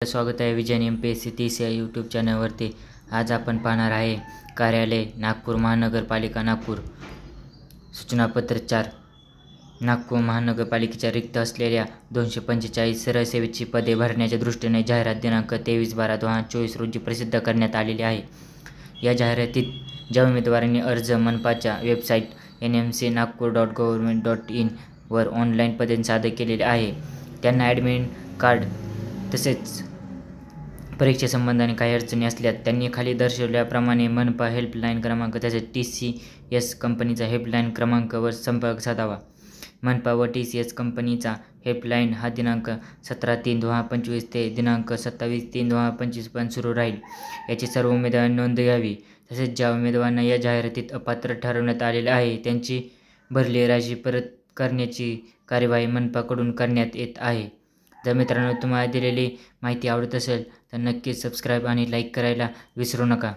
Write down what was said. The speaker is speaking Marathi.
स्वागत आहे विजयन MPSC 30 या यूट्यूब चॅनलवरती। आज आपण पाहणार आहे कार्यालय नागपूर महानगरपालिका नागपूर सूचनापत्र 4 नागपूर महानगरपालिकेच्या रिक्त असलेल्या 245 सरळ सेवेची पदे भरण्याच्या दृष्टीने जाहिरात दिनांक 23/12/2024 रोजी प्रसिद्ध करण्यात आलेली आहे। या जाहिरातीत ज्या उमेदवारांनी अर्ज मनपाच्या वेबसाईट nmc.nagpur.gov.in वर ऑनलाईन पद्धतीने सादर केलेले आहे त्यांना ॲडमिट कार्ड तसेच परीक्षेसंबंधाने काही अडचणी असल्यास त्यांनी खाली दर्शवल्याप्रमाणे मनपा हेल्पलाईन क्रमांक तसेच TCS कंपनीचा हेल्पलाईन क्रमांकावर संपर्क साधावा। मनपा व TCS कंपनीचा हेल्पलाईन हा दिनांक 17/3/2025 ते दिनांक 27/3/2025 पर्यंत सुरू राहील। याची सर्व उमेदवारांनी नोंद घ्यावी। तसेच ज्या उमेदवारांना या जाहिरातीत अपात्र ठरवण्यात आलेले आहे त्यांची भरलेली राशी परत करण्याची कार्यवाही मनपाकडून करण्यात येत आहे। जर मित्रांनो तुम्हाला दिलेली माहिती आवडत असेल तर नक्कीच सबस्क्राईब आणि लाईक करायला विसरू नका।